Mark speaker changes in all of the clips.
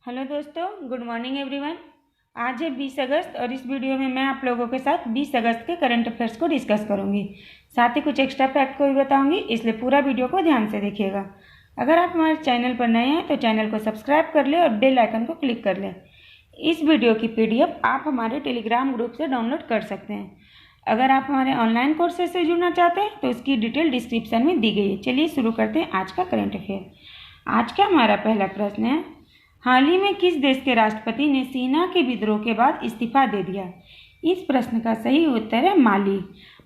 Speaker 1: Hello दोस्तों, good morning everyone. आज है 20 अगस्त और इस वीडियो में मैं आप लोगों के साथ 20 अगस्त के करंट अफेयर्स को डिस्कस करूंगी। साथ ही कुछ एक्स्ट्रा फैक्ट को भी बताऊंगी, इसलिए पूरा वीडियो को ध्यान से देखिएगा। अगर आप हमारे चैनल पर नए हैं तो चैनल को सब्सक्राइब कर लें और बेल आइकन को क्लिक कर लें। इस वीडियो की PDF आप हमारे टेलीग्राम ग्रुप से डाउनलोड कर सकते हैं। अगर आप हमारे ऑनलाइन कोर्सेज से जुड़ना चाहते हैं तो इसकी डिटेल डिस्क्रिप्शन में दी गई है। चलिए शुरू करते हैं आज का करंट अफेयर। आज का हमारा पहला प्रश्न है, हाल ही में किस देश के राष्ट्रपति ने सेना के विद्रोह के बाद इस्तीफा दे दिया? इस प्रश्न का सही उत्तर है माली।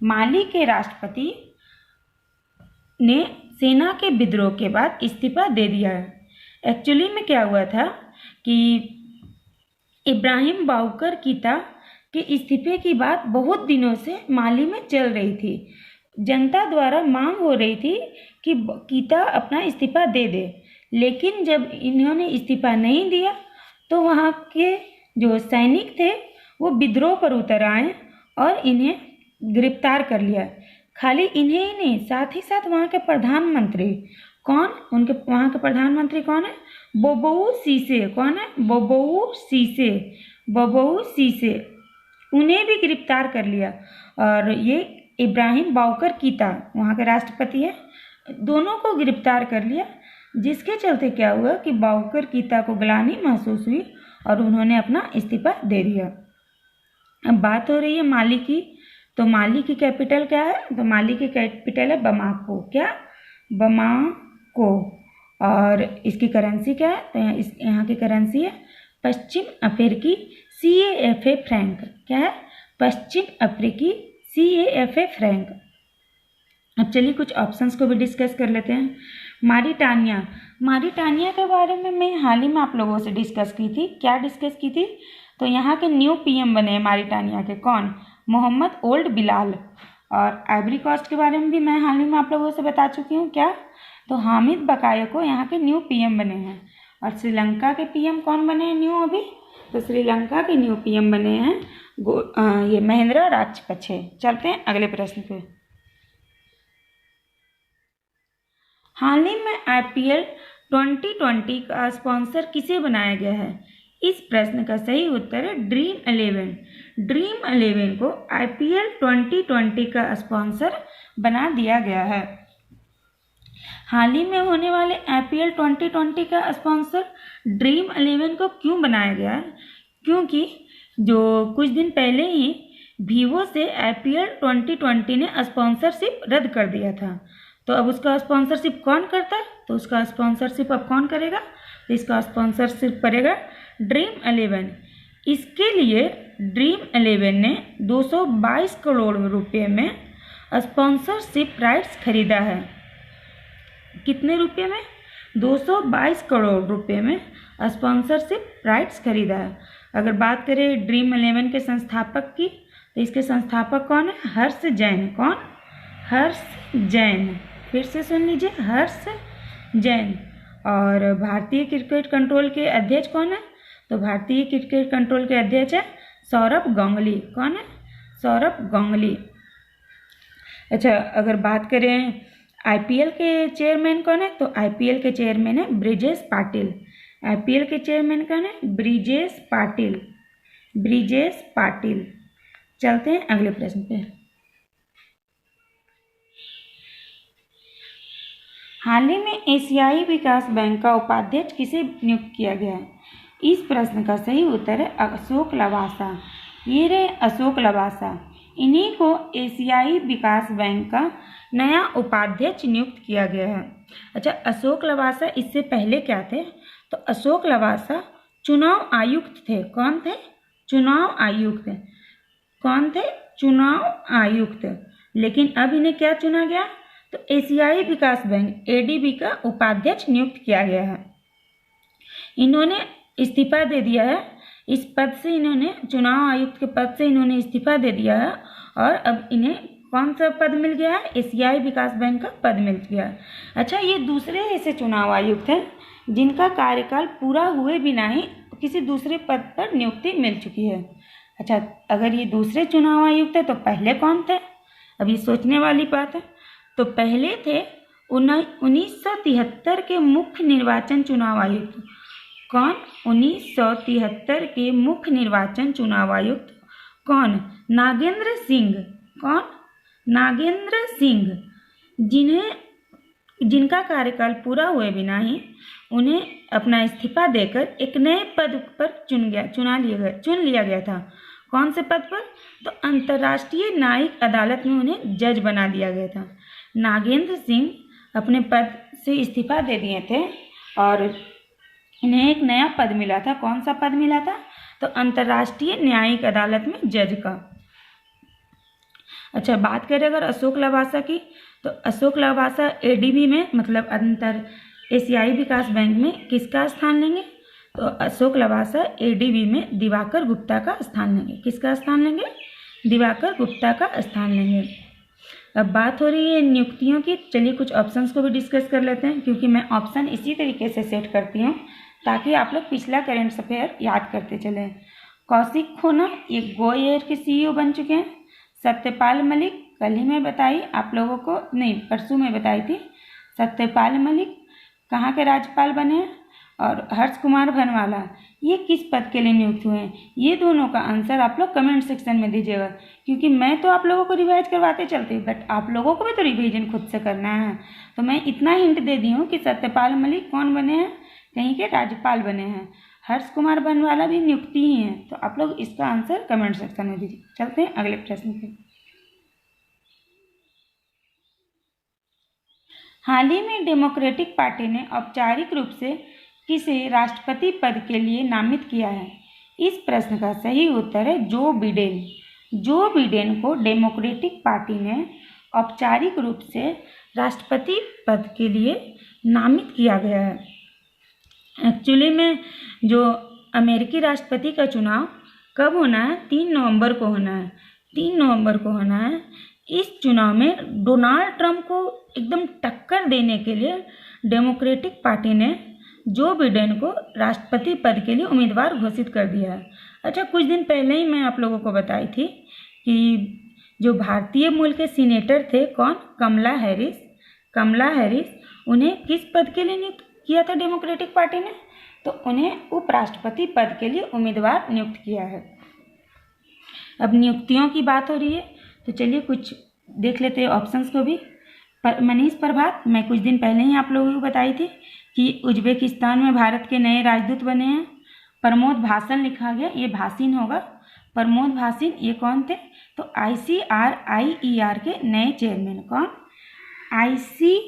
Speaker 1: माली के राष्ट्रपति ने सेना के विद्रोह के बाद इस्तीफा दे दिया है। एक्चुअली में क्या हुआ था कि इब्राहिम बाउकर कीता के इस्तीफे की बात बहुत दिनों से माली में चल रही थी। जनता द्वारा मांग हो रही थी कि कीता अपना इस्तीफा दे दे, लेकिन जब इन्होंने इस्तीफा नहीं दिया तो वहाँ के जो सैनिक थे वो विद्रोह पर उतर आए और इन्हें गिरफ्तार कर लिया। खाली इन्हें ही नहीं, साथ ही साथ वहाँ के प्रधानमंत्री उनके वहाँ के प्रधानमंत्री कौन है? बोबोऊ सीसे। कौन है? बोबोऊ सीसे उन्हें भी गिरफ्तार कर लिया। और ये इब्राहिम बाउकर कीता वहाँ के राष्ट्रपति है, दोनों को गिरफ्तार कर लिया। जिसके चलते क्या हुआ कि बाउकर कीता को ग्लानि महसूस हुई और उन्होंने अपना इस्तीफा दे दिया। अब बात हो रही है माली की, तो माली की कैपिटल क्या है? तो माली की कैपिटल है बमाको। क्या? बमाको। और इसकी करेंसी क्या है? तो यहाँ की करेंसी है पश्चिम अफ्रीकी CAFA फ्रैंक। क्या है? पश्चिम अफ्रीकी CAFA फ्रैंक। अब चलिए कुछ ऑप्शंस को भी डिस्कस कर लेते हैं। मारिटानिया के बारे में मैं हाल ही में आप लोगों से डिस्कस की थी। क्या डिस्कस की थी? तो यहाँ के न्यू PM बने हैं मारिटानिया के। कौन? मोहम्मद ओल्ड बिलाल। और आइवरी कोस्ट के बारे में भी मैं हाल ही में आप लोगों से बता चुकी हूँ। क्या? तो हामिद बकायो यहाँ के न्यू PM बने हैं। और श्रीलंका के PM कौन बने हैं न्यू अभी? तो श्रीलंका के न्यू PM बने हैं ये महेंद्र राजपक्षे। चलते हैं अगले प्रश्न पे। हाल ही में IPL 2020 का स्पॉन्सर किसे बनाया गया है? इस प्रश्न का सही उत्तर है ड्रीम 11। ड्रीम 11 को IPL 2020 का स्पॉन्सर बना दिया गया है। हाल ही में होने वाले IPL 2020 का स्पॉन्सर ड्रीम 11 को क्यों बनाया गया है? क्योंकि जो कुछ दिन पहले ही वीवो से IPL 2020 ने स्पॉन्सरशिप रद्द कर दिया था। तो अब उसका स्पॉन्सरशिप कौन करता है? तो उसका स्पॉन्सरशिप अब कौन करेगा? तो इसका स्पॉन्सरशिप करेगा ड्रीम 11। इसके लिए ड्रीम 11 ने 222 करोड़ रुपये में स्पॉन्सरशिप राइट्स खरीदा है। कितने रुपये में? 222 करोड़ रुपये में स्पॉन्सरशिप राइट्स खरीदा है। अगर बात करें ड्रीम 11 के संस्थापक की, तो इसके संस्थापक कौन है? हर्ष जैन। कौन? हर्ष जैन। फिर से सुन लीजिए, हर्ष जैन। और भारतीय क्रिकेट कंट्रोल के अध्यक्ष कौन है? तो भारतीय क्रिकेट कंट्रोल के अध्यक्ष है सौरभ गांगुली। कौन है? सौरभ गांगुली। अच्छा, अगर बात करें IPL के चेयरमैन कौन है? तो IPL के चेयरमैन है ब्रिजेश पाटिल। IPL के चेयरमैन कौन है? ब्रिजेश पाटिल। चलते हैं अगले प्रश्न पे। हाल ही में एशियाई विकास बैंक का उपाध्यक्ष किसे नियुक्त किया गया है? इस प्रश्न का सही उत्तर है अशोक लवासा। ये रहे अशोक लवासा। इन्हीं को एशियाई विकास बैंक का नया उपाध्यक्ष नियुक्त किया गया है। अच्छा, अशोक लवासा इससे पहले क्या थे? तो अशोक लवासा चुनाव आयुक्त थे। कौन थे? चुनाव आयुक्त। कौन थे? चुनाव आयुक्त। लेकिन अब इन्हें क्या चुना गया? तो एशियाई विकास बैंक ADB का उपाध्यक्ष नियुक्त किया गया है। इन्होंने इस्तीफा दे दिया है इस पद से। इन्होंने चुनाव आयुक्त के पद से इन्होंने इस्तीफा दे दिया है और अब इन्हें कौन सा पद मिल गया है? एशियाई विकास बैंक का पद मिल गया है। अच्छा, ये दूसरे ऐसे चुनाव आयुक्त हैं जिनका कार्यकाल पूरा हुए बिना ही किसी दूसरे पद पर नियुक्ति मिल चुकी है। अच्छा, अगर ये दूसरे चुनाव आयुक्त है तो पहले कौन थे? अब ये सोचने वाली बात है। तो पहले थे 1973 के मुख्य निर्वाचन चुनाव आयुक्त। कौन? 1973 के मुख्य निर्वाचन चुनाव आयुक्त कौन? नागेंद्र सिंह। कौन? नागेंद्र सिंह, जिनका कार्यकाल पूरा हुए बिना ही उन्हें अपना इस्तीफा देकर एक नए पद पर चुन लिया गया था। कौन से पद पर? तो अंतर्राष्ट्रीय न्यायिक अदालत में उन्हें जज बना दिया गया था। नागेंद्र सिंह अपने पद से इस्तीफा दे दिए थे और इन्हें एक नया पद मिला था। कौन सा पद मिला था? तो अंतर्राष्ट्रीय न्यायिक अदालत में जज का। अच्छा, बात करें अगर अशोक लवासा की, तो अशोक लवासा एडीबी में मतलब अंतर एशियाई विकास बैंक में किसका स्थान लेंगे? तो अशोक लवासा एडीबी में दिवाकर गुप्ता का स्थान लेंगे। किसका स्थान लेंगे? दिवाकर गुप्ता का स्थान लेंगे। अब बात हो रही है नियुक्तियों की। चलिए कुछ ऑप्शंस को भी डिस्कस कर लेते हैं, क्योंकि मैं ऑप्शन इसी तरीके से सेट करती हूँ ताकि आप लोग पिछला करंट अफेयर याद करते चलें। कौशिक खोना ये गो एयर के सीईओ बन चुके हैं। सत्यपाल मलिक, कल ही मैं बताई आप लोगों को, नहीं परसों में बताई थी। सत्यपाल मलिक कहाँ के राज्यपाल बने हैं? और हर्ष कुमार भनवाला ये किस पद के लिए नियुक्त हुए हैं? ये दोनों का आंसर आप लोग कमेंट सेक्शन में दीजिएगा, क्योंकि मैं तो आप लोगों को रिवाइज करवाते चलती हूँ, बट आप लोगों को भी तो रिवीजन खुद से करना है। तो मैं इतना हिंट दे दी हूँ कि सत्यपाल मलिक कौन बने हैं? कहीं के राज्यपाल बने हैं। हर्ष कुमार भनवाला भी नियुक्ति ही है। तो आप लोग इसका आंसर कमेंट सेक्शन में दीजिए। चलते हैं अगले प्रश्न पे। हाल ही में डेमोक्रेटिक पार्टी ने औपचारिक रूप से किसे राष्ट्रपति पद के लिए नामित किया है? इस प्रश्न का सही उत्तर है जो बिडेन। जो बिडेन को डेमोक्रेटिक पार्टी ने औपचारिक रूप से राष्ट्रपति पद के लिए नामित किया गया है। एक्चुअली में जो अमेरिकी राष्ट्रपति का चुनाव कब होना है? 3 नवंबर को होना है। 3 नवंबर को होना है। इस चुनाव में डोनाल्ड ट्रंप को एकदम टक्कर देने के लिए डेमोक्रेटिक पार्टी ने जो बिडेन को राष्ट्रपति पद के लिए उम्मीदवार घोषित कर दिया है। अच्छा, कुछ दिन पहले ही मैं आप लोगों को बताई थी कि जो भारतीय मूल के सीनेटर थे, कौन? कमला हैरिस। कमला हैरिस, उन्हें किस पद के लिए नियुक्त किया था डेमोक्रेटिक पार्टी ने? तो उन्हें उपराष्ट्रपति पद के लिए उम्मीदवार नियुक्त किया है। अब नियुक्तियों की बात हो रही है, तो चलिए कुछ देख लेते हैं ऑप्शंस को भी। मनीष प्रभात, मैं कुछ दिन पहले ही आप लोगों को बताई थी कि उज्बेकिस्तान में भारत के नए राजदूत बने हैं। प्रमोद भाषण लिखा गया, ये भाषण होगा। प्रमोद भाषण ये कौन थे? तो ICRIER के नए चेयरमैन। कौन? ICRIER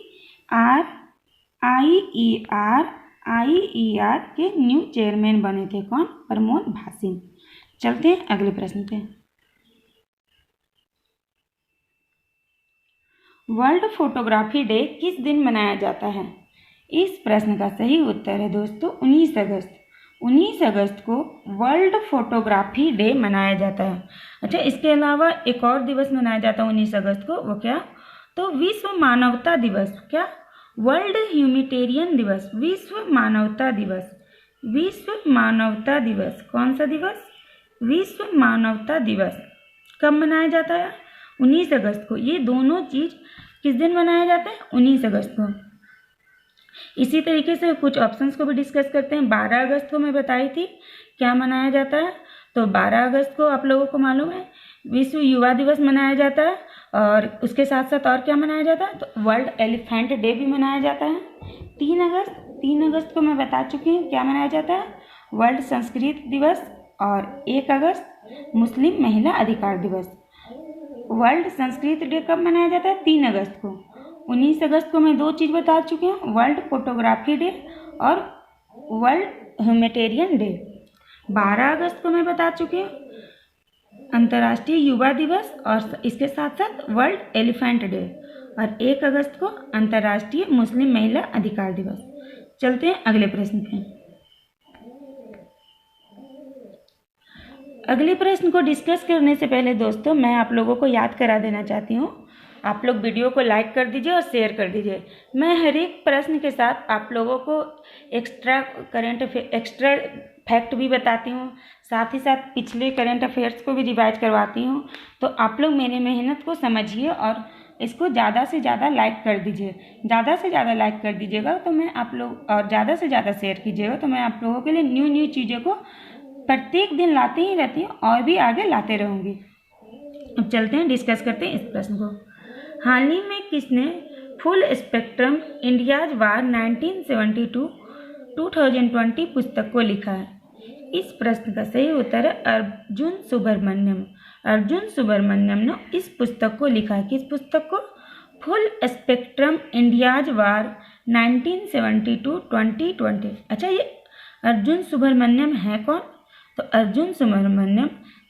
Speaker 1: के न्यू चेयरमैन बने थे। कौन? प्रमोद भाषण। चलते हैं अगले प्रश्न पे। वर्ल्ड फोटोग्राफी डे किस दिन मनाया जाता है? इस प्रश्न का सही उत्तर है दोस्तों 19 अगस्त। 19 अगस्त को वर्ल्ड फोटोग्राफी डे मनाया जाता है। अच्छा, इसके अलावा एक और दिवस मनाया जाता है 19 अगस्त को, वो क्या? तो विश्व मानवता दिवस। क्या? वर्ल्ड ह्यूमैनिटेरियन दिवस। विश्व मानवता दिवस। विश्व मानवता दिवस। कौन सा दिवस? विश्व मानवता दिवस कब मनाया जाता है? 19 अगस्त को। ये दोनों चीज किस दिन मनाया जाता है? 19 अगस्त को। इसी तरीके से कुछ ऑप्शंस को भी डिस्कस करते हैं। 12 अगस्त को मैं बताई थी क्या मनाया जाता है। तो 12 अगस्त को आप लोगों को मालूम है विश्व युवा दिवस मनाया जाता है, और उसके साथ साथ और क्या मनाया जाता है? तो वर्ल्ड एलिफेंट डे भी मनाया जाता है। 3 अगस्त को मैं बता चुकी हूँ क्या मनाया जाता है? वर्ल्ड संस्कृत दिवस। और 1 अगस्त मुस्लिम महिला अधिकार दिवस। वर्ल्ड संस्कृत डे कब मनाया जाता है? 3 अगस्त को। 19 अगस्त को मैं 2 चीज़ बता चुकी हूँ, वर्ल्ड फोटोग्राफी डे और वर्ल्ड ह्यूमैनिटेरियन डे। 12 अगस्त को मैं बता चुकी हूँ अंतर्राष्ट्रीय युवा दिवस और इसके साथ साथ वर्ल्ड एलिफेंट डे, और 1 अगस्त को अंतर्राष्ट्रीय मुस्लिम महिला अधिकार दिवस। चलते हैं अगले प्रश्न पे। अगले प्रश्न को डिस्कस करने से पहले दोस्तों मैं आप लोगों को याद करा देना चाहती हूँ, आप लोग वीडियो को लाइक कर दीजिए और शेयर कर दीजिए। मैं हर एक प्रश्न के साथ आप लोगों को एक्स्ट्रा फैक्ट भी बताती हूँ, साथ ही साथ पिछले करंट अफेयर्स को भी रिवाइज करवाती हूँ। तो आप लोग मेरी मेहनत को समझिए और इसको ज़्यादा से ज़्यादा लाइक कर दीजिए। ज़्यादा से ज़्यादा लाइक कर दीजिएगा तो मैं आप लोग, और ज़्यादा से ज़्यादा शेयर कीजिएगा तो मैं आप लोगों के लिए न्यू चीज़ों को प्रत्येक दिन लाते ही रहती हूँ और भी आगे लाते रहूँगी। अब चलते हैं, डिस्कस करते हैं इस प्रश्न को। हाल ही में किसने फुल स्पेक्ट्रम इंडियाज वार 1972-2020 पुस्तक को लिखा है? इस प्रश्न का सही उत्तर है अर्जुन सुब्रमण्यम। अर्जुन सुब्रमण्यम ने इस पुस्तक को लिखा है। किस पुस्तक को? फुल स्पेक्ट्रम इंडियाज वार 1972-2020। अच्छा, ये अर्जुन सुब्रमण्यम है कौन? तो अर्जुन सुब्रमण्यम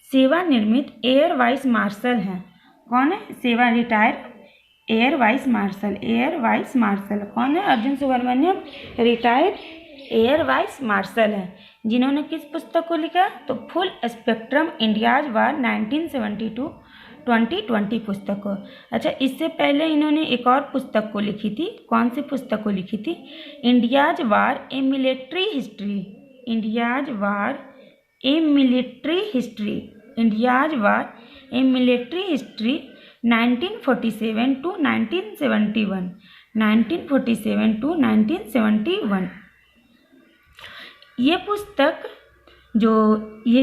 Speaker 1: सेवानिवृत्त एयर वाइस मार्शल हैं। कौन है? सेवा retired air vice marshal. Air vice marshal कौन है? Arjun Subramaniam retired air vice marshal है, जिन्होंने किस पुस्तक को लिखा? तो फुल स्पेक्ट्रम इंडियाज वार 1972-2020 पुस्तक को। अच्छा, इससे पहले इन्होंने एक और पुस्तक को लिखी थी। कौन सी पुस्तक को लिखी थी? इंडियाज वार ए मिलिट्री हिस्ट्री। इंडियाज वार ए मिलिट्री हिस्ट्री। इंडियाज वार ए मिलिट्री हिस्ट्री 1947-1971। 1947-1971। ये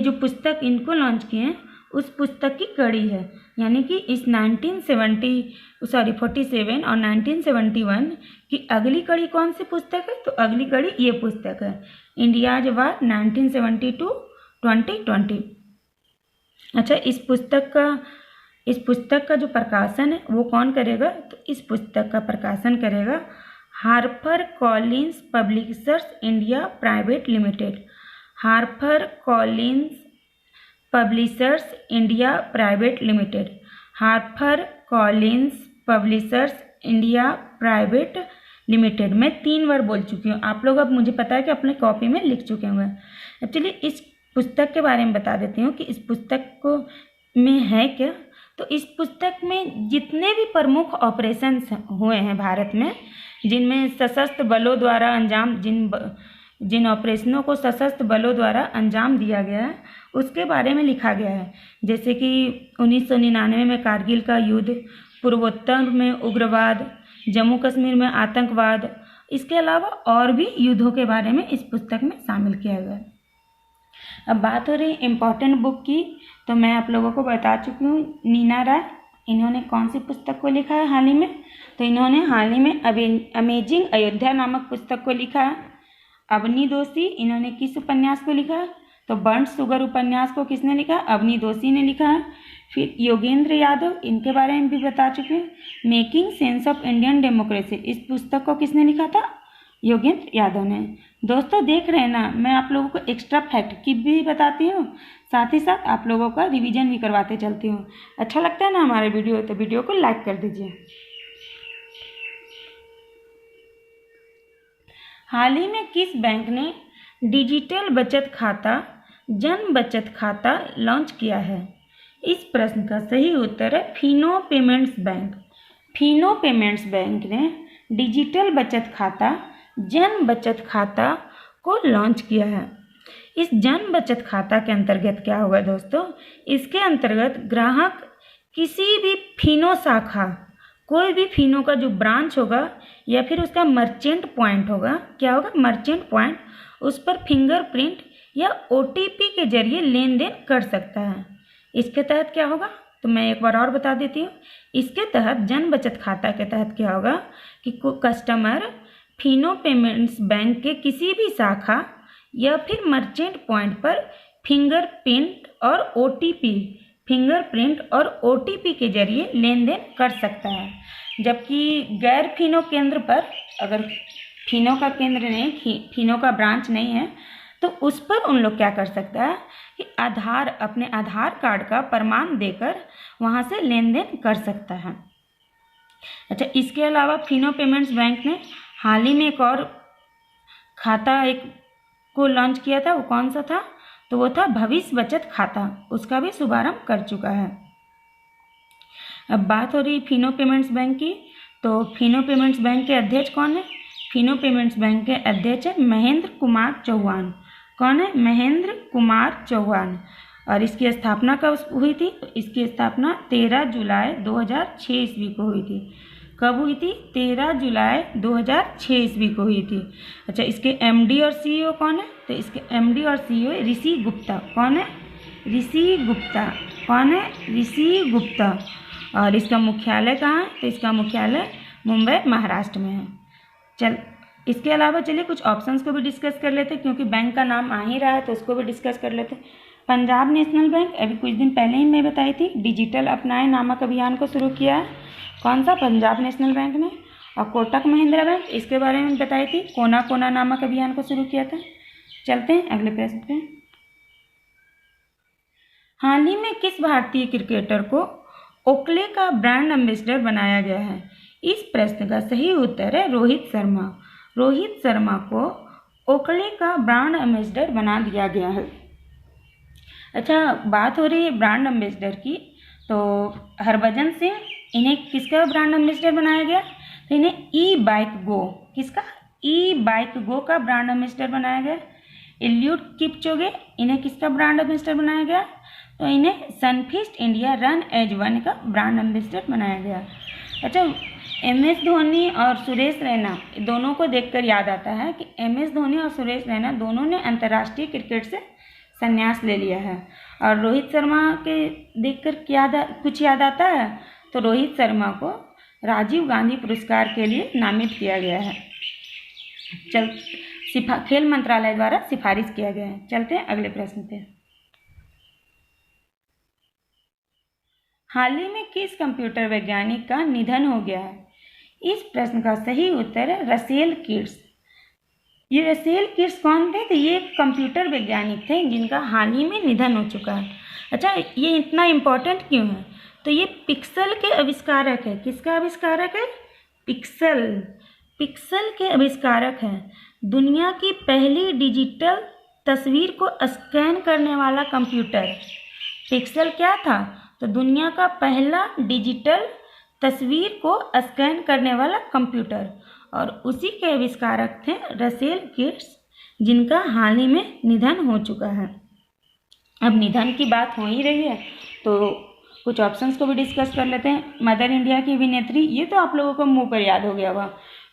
Speaker 1: जो पुस्तक इनको लॉन्च किए हैं उस पुस्तक की कड़ी है। यानी कि इस 47 और 1971 की अगली कड़ी कौन सी पुस्तक है? तो अगली कड़ी ये पुस्तक है, इंडियाज वार 1972-2020। अच्छा, इस पुस्तक का जो प्रकाशन है वो कौन करेगा? तो इस पुस्तक का प्रकाशन करेगा Harper Collins publishers India private limited. Harper Collins publishers India private limited. Harper Collins publishers India private limited. मैं 3 बार बोल चुकी हूँ, आप लोग अब मुझे पता है कि अपने कॉपी में लिख चुके होंगे। एक्चुअली इस पुस्तक के बारे में बता देती हूँ कि इस पुस्तक को में है क्या। तो इस पुस्तक में जितने भी प्रमुख ऑपरेशंस हुए हैं भारत में, जिनमें सशस्त्र बलों द्वारा जिन ऑपरेशनों को सशस्त्र बलों द्वारा अंजाम दिया गया है उसके बारे में लिखा गया है। जैसे कि 1999 में कारगिल का युद्ध, पूर्वोत्तर में उग्रवाद, जम्मू कश्मीर में आतंकवाद, इसके अलावा और भी युद्धों के बारे में इस पुस्तक में शामिल किया गया है। अब बात हो रही इम्पोर्टेंट बुक की, तो मैं आप लोगों को बता चुकी हूँ नीना राय, इन्होंने कौन सी पुस्तक को लिखा है हाल ही में? तो इन्होंने हाल ही में अमेजिंग अयोध्या नामक पुस्तक को लिखा है। अवनी दोषी, इन्होंने किस उपन्यास को लिखा है? तो बर्न्ट शुगर उपन्यास को किसने लिखा है? अवनी दोषी ने लिखा है। फिर योगेंद्र यादव, इनके बारे में भी बता चुके हैं। Making sense of Indian democracy, इस पुस्तक को किसने लिखा था? योगेंद्र यादव ने। दोस्तों देख रहे हैं ना, मैं आप लोगों को एक्स्ट्रा फैक्ट की भी बताती हूँ, साथ ही साथ आप लोगों का रिवीजन भी करवाते चलती हूँ। अच्छा लगता है ना हमारे वीडियो, तो वीडियो को लाइक कर दीजिए। हाल ही में किस बैंक ने डिजिटल बचत खाता जन बचत खाता लॉन्च किया है? इस प्रश्न का सही उत्तर है Fino payments bank. Fino payments bank ने डिजिटल बचत खाता जन बचत खाता को लॉन्च किया है। इस जन बचत खाता के अंतर्गत क्या होगा दोस्तों? इसके अंतर्गत ग्राहक किसी भी फिनो शाखा, कोई भी फिनो का जो ब्रांच होगा या फिर उसका मर्चेंट पॉइंट होगा, क्या होगा? मर्चेंट पॉइंट, उस पर फिंगरप्रिंट या OTP के जरिए लेन देन कर सकता है। इसके तहत क्या होगा? तो मैं एक बार और बता देती हूँ। इसके तहत जन बचत खाता के तहत क्या होगा कि कस्टमर फिनो पेमेंट्स बैंक के किसी भी शाखा या फिर मर्चेंट पॉइंट पर फिंगरप्रिंट और OTP के जरिए लेन देन कर सकता है। जबकि गैर फिनो केंद्र पर, अगर फिनो का केंद्र नहीं, फिनो का ब्रांच नहीं है, तो उस पर उन लोग क्या कर सकता है कि अपने आधार कार्ड का प्रमाण देकर वहाँ से लेन देन कर सकता है। अच्छा, इसके अलावा फिनो पेमेंट्स बैंक ने हाल ही में एक और खाता को लॉन्च किया था। वो कौन सा था? तो वो था भविष्य बचत खाता, उसका भी शुभारंभ कर चुका है। अब बात हो रही फिनो पेमेंट्स बैंक की, तो फिनो पेमेंट्स बैंक के अध्यक्ष कौन है? फिनो पेमेंट्स बैंक के अध्यक्ष है महेंद्र कुमार चौहान। कौन है? महेंद्र कुमार चौहान। और इसकी स्थापना कब हुई थी? तो इसकी स्थापना 13 जुलाई 2006 ईस्वी को हुई थी। कब हुई थी? 13 जुलाई 2006 ईस्वी को हुई थी। अच्छा, इसके एमडी और सीईओ कौन है? तो इसके एमडी और सीईओ ऋषि गुप्ता। कौन है? ऋषि गुप्ता। कौन है? ऋषि गुप्ता। और इसका मुख्यालय कहाँ है? तो इसका मुख्यालय मुंबई, महाराष्ट्र में है। इसके अलावा चलिए कुछ ऑप्शंस को भी डिस्कस कर लेते हैं, क्योंकि बैंक का नाम आ ही रहा है तो उसको भी डिस्कस कर लेते हैं। पंजाब नेशनल बैंक, अभी कुछ दिन पहले ही मैं बताई थी, डिजिटल अपनाए नामक अभियान को शुरू किया है। कौन सा? पंजाब नेशनल बैंक ने। और कोटक महिंद्रा बैंक, इसके बारे में बताई थी, कोना कोना नामक अभियान को शुरू किया था। चलते हैं अगले प्रश्न पे। हाल ही में किस भारतीय क्रिकेटर को ओकले का ब्रांड एम्बेसडर बनाया गया है? इस प्रश्न का सही उत्तर है रोहित शर्मा। रोहित शर्मा को ओकले का ब्रांड एम्बेसडर बना दिया गया है। अच्छा, बात हो रही है ब्रांड एम्बेसडर की, तो हरभजन सिंह, इन्हें किसका ब्रांड एम्बेसडर बनाया गया? तो इन्हें ई बाइक गो, किसका? ई बाइक गो का ब्रांड एम्बेसडर बनाया गया। एलियूड किपचोगे, इन्हें किसका ब्रांड एम्बेसडर बनाया गया? तो इन्हें Sunfeast India run as one का ब्रांड एम्बेसडर बनाया गया। अच्छा, MS धोनी और सुरेश रैना दोनों को देखकर याद आता है कि MS धोनी और सुरेश रैना दोनों ने अंतर्राष्ट्रीय क्रिकेट से संन्यास ले लिया है। और रोहित शर्मा के देखकर क्या कुछ याद आता है? तो रोहित शर्मा को राजीव गांधी पुरस्कार के लिए नामित किया गया है। खेल मंत्रालय द्वारा सिफारिश किया गया है। चलते हैं अगले प्रश्न पे। हाल ही में किस कंप्यूटर वैज्ञानिक का निधन हो गया है? इस प्रश्न का सही उत्तर है रसेल कीट्स। ये रसेल कीट्स कौन थे? तो ये कंप्यूटर वैज्ञानिक थे जिनका हाल ही में निधन हो चुका है। अच्छा, ये इतना इम्पोर्टेंट क्यों है? तो ये पिक्सल के आविष्कारक है। किसका आविष्कारक है? पिक्सल के आविष्कारक हैं। दुनिया की पहली डिजिटल तस्वीर को स्कैन करने वाला कंप्यूटर पिक्सल क्या था? तो दुनिया का पहला डिजिटल तस्वीर को स्कैन करने वाला कंप्यूटर, और उसी के आविष्कारक थे रसेल कीट्स, जिनका हाल ही में निधन हो चुका है। अब निधन की बात हो ही रही है तो कुछ ऑप्शंस को भी डिस्कस कर लेते हैं। मदर इंडिया की अभिनेत्री, ये तो आप लोगों को मुंह पर याद हो गया होगा,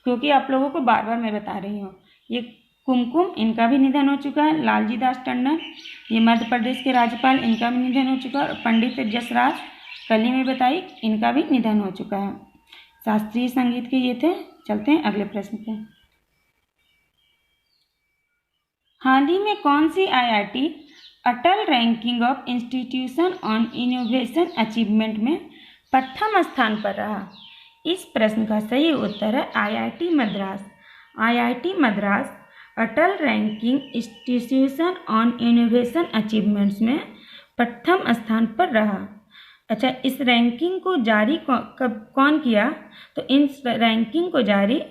Speaker 1: क्योंकि आप लोगों को बार बार मैं बता रही हूँ। ये कुमकुम, इनका भी निधन हो चुका है। लालजी दास टंडन, ये मध्य प्रदेश के राज्यपाल, इनका भी निधन हो चुका है। और पंडित जसराज, कल ही में बताई, इनका भी निधन हो चुका है। शास्त्रीय संगीत के ये थे। चलते हैं अगले प्रश्न पे। हाल ही में कौन सी IIT Atal ranking of institution on innovation achievement में प्रथम स्थान पर रहा? इस प्रश्न का सही उत्तर है IIT Madras. IIT Madras Atal ranking institution on innovation achievements में प्रथम स्थान पर रहा। अच्छा, इस रैंकिंग को जारी कौन किया? तो इस रैंकिंग को जारी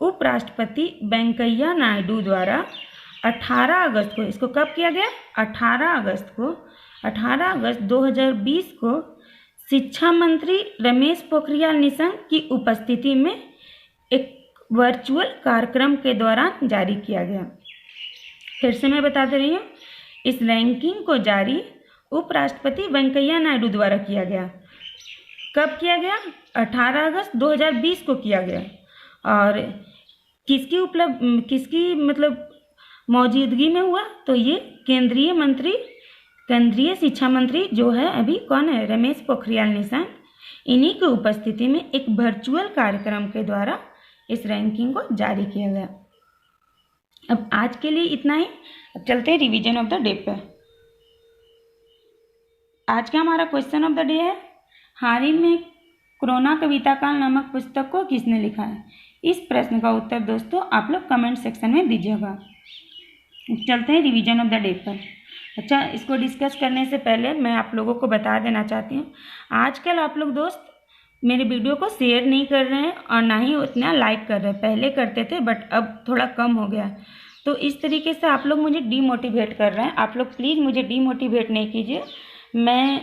Speaker 1: उपराष्ट्रपति वेंकैया नायडू द्वारा 18 अगस्त को, इसको कब किया गया? 18 अगस्त 2020 को शिक्षा मंत्री रमेश पोखरियाल निशंक की उपस्थिति में एक वर्चुअल कार्यक्रम के दौरान जारी किया गया। फिर से मैं बता दे रही हूँ, इस रैंकिंग को जारी उपराष्ट्रपति वेंकैया नायडू द्वारा किया गया। कब किया गया? 18 अगस्त 2020 को किया गया। और किसकी मौजूदगी में हुआ? तो ये केंद्रीय शिक्षा मंत्री जो है अभी कौन है? रमेश पोखरियाल निशंक, इन्हीं की उपस्थिति में एक वर्चुअल कार्यक्रम के द्वारा इस रैंकिंग को जारी किया गया। अब आज के लिए इतना ही। अब चलते हैं रिवीजन ऑफ द डे पे। आज का हमारा क्वेश्चन ऑफ द डे है, हाल ही में कोरोना कविता काल नामक पुस्तक को किसने लिखा है? इस प्रश्न का उत्तर दोस्तों आप लोग कमेंट सेक्शन में दीजिएगा। चलते हैं रिवीजन ऑफ द डे पर। अच्छा, इसको डिस्कस करने से पहले मैं आप लोगों को बता देना चाहती हूँ, आजकल आप लोग दोस्त मेरे वीडियो को शेयर नहीं कर रहे हैं और ना ही उतना लाइक कर रहे हैं। पहले करते थे बट अब थोड़ा कम हो गया, तो इस तरीके से आप लोग मुझे डीमोटिवेट कर रहे हैं। आप लोग प्लीज़ मुझे डीमोटिवेट नहीं कीजिए, मैं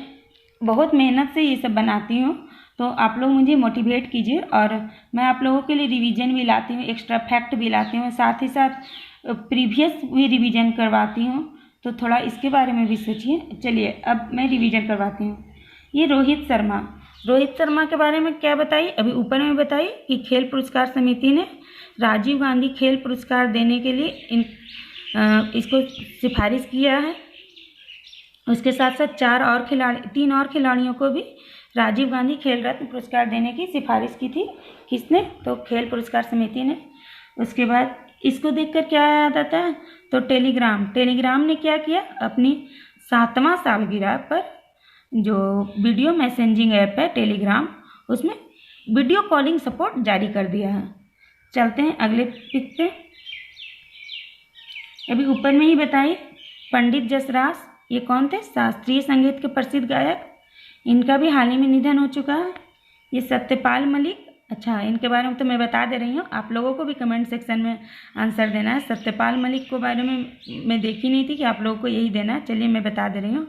Speaker 1: बहुत मेहनत से ये सब बनाती हूँ, तो आप लोग मुझे मोटिवेट कीजिए। और मैं आप लोगों के लिए रिवीजन भी लाती हूँ, एक्स्ट्रा फैक्ट भी लाती हूँ, साथ ही साथ प्रीवियस भी रिवीजन करवाती हूँ। तो थोड़ा इसके बारे में भी सोचिए। चलिए अब मैं रिवीजन करवाती हूँ। ये रोहित शर्मा के बारे में क्या बताई, अभी ऊपर में बताई कि खेल पुरस्कार समिति ने राजीव गांधी खेल पुरस्कार देने के लिए इसको सिफारिश किया है। उसके साथ साथ 3 और खिलाड़ियों को भी राजीव गांधी खेल रत्न पुरस्कार देने की सिफारिश की थी। किसने, तो खेल पुरस्कार समिति ने। उसके बाद इसको देखकर क्या याद आता है, तो टेलीग्राम ने क्या किया, अपनी 7वां सालगिरह पर जो वीडियो मैसेजिंग ऐप है टेलीग्राम, उसमें वीडियो कॉलिंग सपोर्ट जारी कर दिया है। चलते हैं अगले पिक पे। अभी ऊपर में ही बताइए, पंडित जसराज ये कौन थे, शास्त्रीय संगीत के प्रसिद्ध गायक। इनका भी हाल ही में निधन हो चुका है। ये सत्यपाल मलिक, अच्छा इनके बारे में तो मैं बता दे रही हूँ, आप लोगों को भी कमेंट सेक्शन में आंसर देना है। सत्यपाल मलिक के बारे में मैं देखी नहीं थी कि आप लोगों को यही देना है। चलिए मैं बता दे रही हूँ।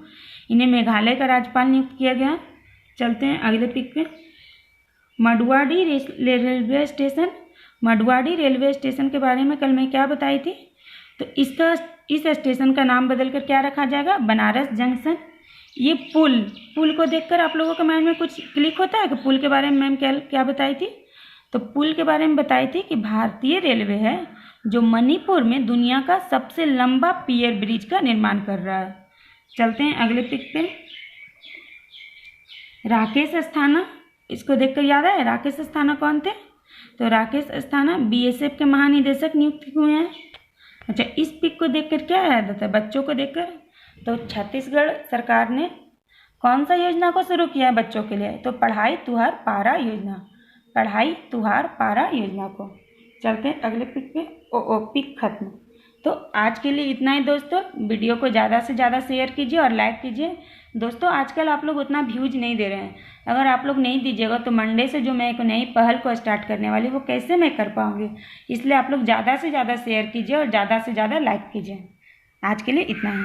Speaker 1: इन्हें मेघालय का राज्यपाल नियुक्त किया गया। चलते हैं अगले पिक पे। मडुआडी रेलवे स्टेशन के बारे में कल मैं क्या बताई थी, तो इस स्टेशन का नाम बदलकर क्या रखा जाएगा, बनारस जंक्शन। ये पुल को देखकर आप लोगों के माइंड में कुछ क्लिक होता है कि पुल के बारे में मैम क्या बताई थी, तो पुल के बारे में बताई थी कि भारतीय रेलवे है जो मणिपुर में दुनिया का सबसे लंबा पियर ब्रिज का निर्माण कर रहा है। चलते हैं अगले पिक पे। राकेश अस्थाना, इसको देखकर याद आया राकेश अस्थाना कौन थे, तो राकेश अस्थाना बीएसएफ के महानिदेशक नियुक्त हुए हैं। अच्छा इस पिक को देखकर क्या याद आता है बच्चों को देखकर, तो छत्तीसगढ़ सरकार ने कौन सा योजना को शुरू किया है बच्चों के लिए, तो पढ़ाई तुहार पारा योजना को। चलते हैं अगले पिक पे। पिक खत्म। तो आज के लिए इतना ही दोस्तों। वीडियो को ज़्यादा से ज़्यादा शेयर कीजिए और लाइक कीजिए। दोस्तों आजकल आप लोग उतना व्यूज नहीं दे रहे हैं, अगर आप लोग नहीं दीजिएगा तो मंडे से जो मैं एक नई पहल को स्टार्ट करने वाली वो कैसे मैं कर पाऊँगी। इसलिए आप लोग ज़्यादा से ज़्यादा शेयर कीजिए और ज़्यादा से ज़्यादा लाइक कीजिए। आज के लिए इतना ही।